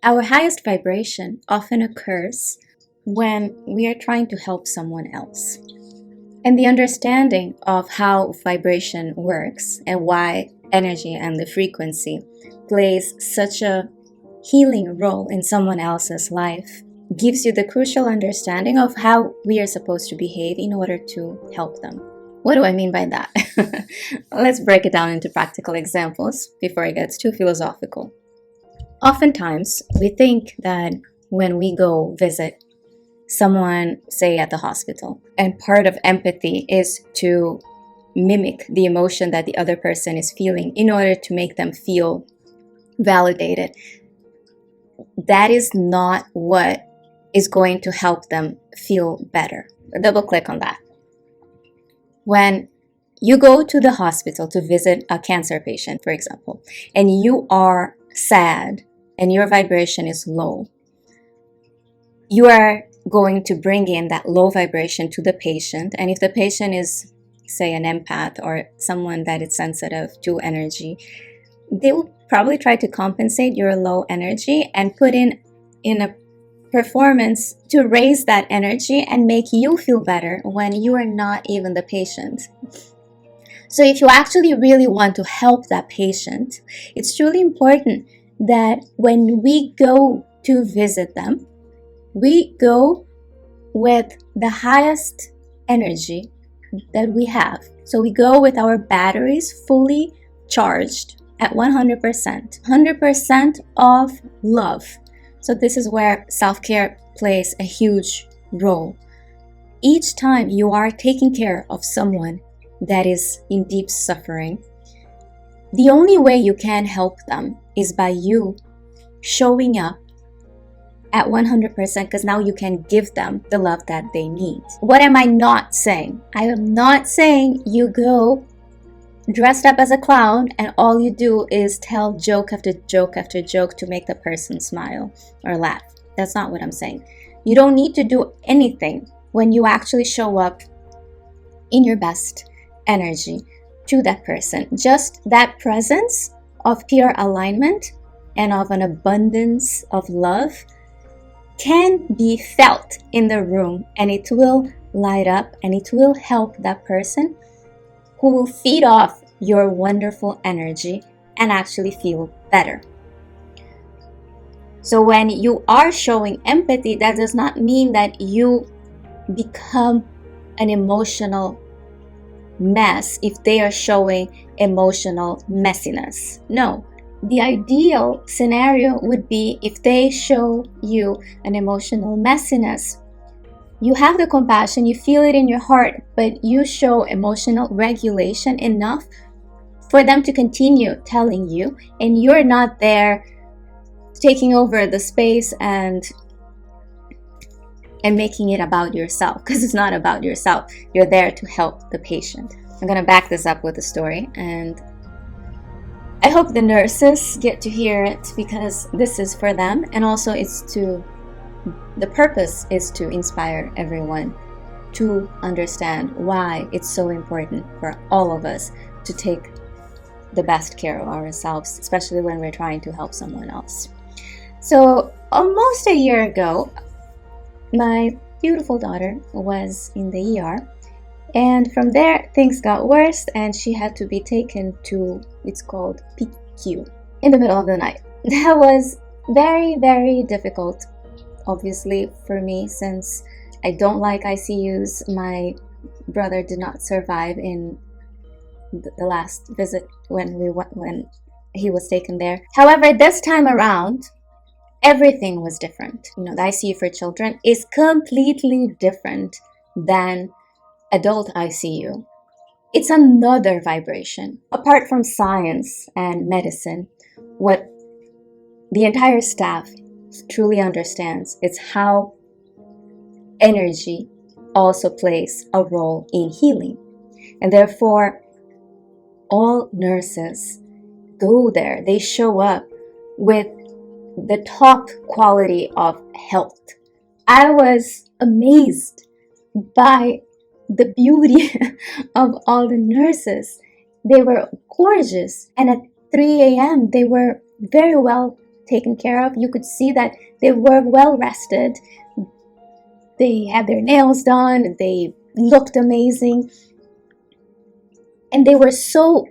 Our highest vibration often occurs when we are trying to help someone else. And the understanding of how vibration works and why energy and the frequency plays such a healing role in someone else's life gives you the crucial understanding of how we are supposed to behave in order to help them. What do I mean by that? Let's break it down into practical examples before it gets too philosophical. Oftentimes, we think that when we go visit someone, say at the hospital, and part of empathy is to mimic the emotion that the other person is feeling in order to make them feel validated. That is not what is going to help them feel better. Double click on that. When you go to the hospital to visit a cancer patient, for example, and you are sad and your vibration is low, you are going to bring in that low vibration to the patient. And if the patient is, say, an empath or someone that is sensitive to energy, they will probably try to compensate your low energy and put in a performance to raise that energy and make you feel better when you are not even the patient. So if you actually really want to help that patient, it's truly important that when we go to visit them, we go with the highest energy that we have. So we go with our batteries fully charged at 100% of love. So this is where self-care plays a huge role. Each time you are taking care of someone that is in deep suffering, the only way you can help them is by you showing up at 100%, because now you can give them the love that they need. What am I not saying? I am not saying you go dressed up as a clown and all you do is tell joke after joke after joke to make the person smile or laugh. That's not what I'm saying. You don't need to do anything when you actually show up in your best energy to that person. Just that presence of pure alignment and of an abundance of love can be felt in the room, and it will light up and it will help that person who will feed off your wonderful energy and actually feel better. So when you are showing empathy, that does not mean that you become an emotional mess if they are showing emotional messiness. No. The ideal scenario would be if they show you an emotional messiness. You have the compassion, you feel it in your heart, but you show emotional regulation enough for them to continue telling you, and you're not there taking over the space and making it about yourself, because it's not about yourself. You're there to help the patient. I'm going to back this up with a story, and I hope the nurses get to hear it because this is for them, and also the purpose is to inspire everyone to understand why it's so important for all of us to take the best care of ourselves, especially when we're trying to help someone else. So almost a year ago, my beautiful daughter was in the ER, and from there things got worse and she had to be taken to, it's called PQ, in the middle of the night. That was very, very difficult, obviously, for me, since I don't like ICUs. My brother did not survive in the last visit when he was taken there. However, this time around, everything was different. The ICU for children is completely different than adult ICU. It's another vibration. Apart from science and medicine, what the entire staff truly understands is how energy also plays a role in healing. And therefore, all nurses go there. They show up with the top quality of health. I was amazed by the beauty of all the nurses. They were gorgeous, and at 3 a.m. they were very well taken care of. You could see that they were well rested. They had their nails done. They looked amazing. And they were so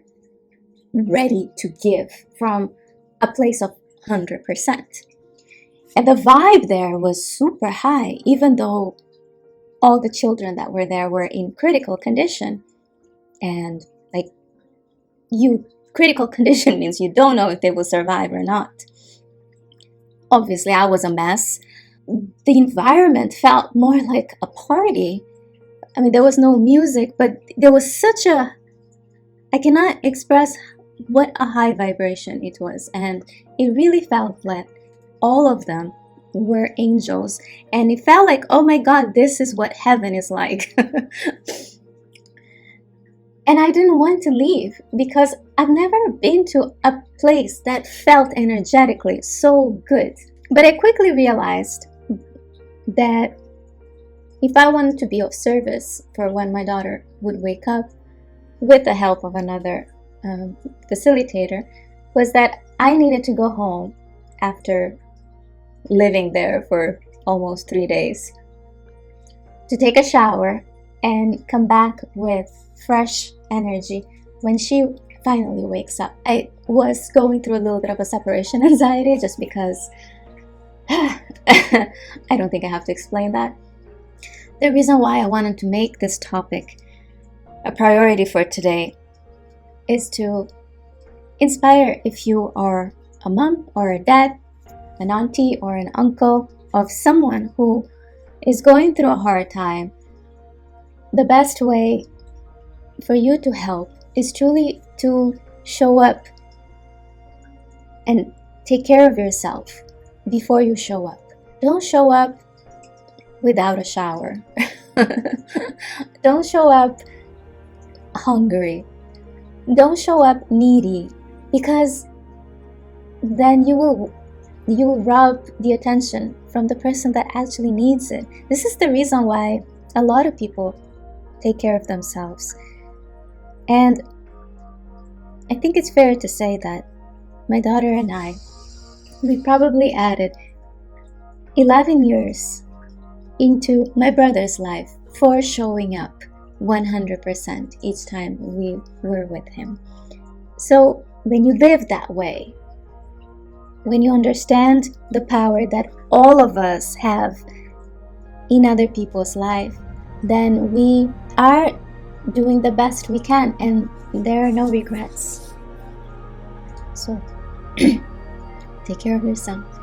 ready to give from a place of 100%. And the vibe there was super high, even though all the children that were there were in critical condition. And critical condition means you don't know if they will survive or not. Obviously, I was a mess. The environment felt more like a party. I mean, there was no music, but there was I cannot express what a high vibration it was. And it really felt like all of them were angels. And it felt like, oh my God, this is what heaven is like. And I didn't want to leave because I've never been to a place that felt energetically so good. But I quickly realized that if I wanted to be of service for when my daughter would wake up, with the help of another facilitator, was that I needed to go home after living there for almost 3 days to take a shower and come back with fresh energy when she finally wakes up. I was going through a little bit of a separation anxiety just because I don't think I have to explain that. The reason why I wanted to make this topic a priority for today is to inspire if you are a mom or a dad, an auntie or an uncle of someone who is going through a hard time. The best way for you to help is truly to show up and take care of yourself before you show up. Don't show up without a shower. Don't show up hungry. Don't show up needy, because then you will rob the attention from the person that actually needs it. This is the reason why a lot of people take care of themselves. And I think it's fair to say that my daughter and I, we probably added 11 years into my brother's life for showing up 100% each time we were with him. So when you live that way, when you understand the power that all of us have in other people's life, then we are doing the best we can and there are no regrets. So take care of yourself.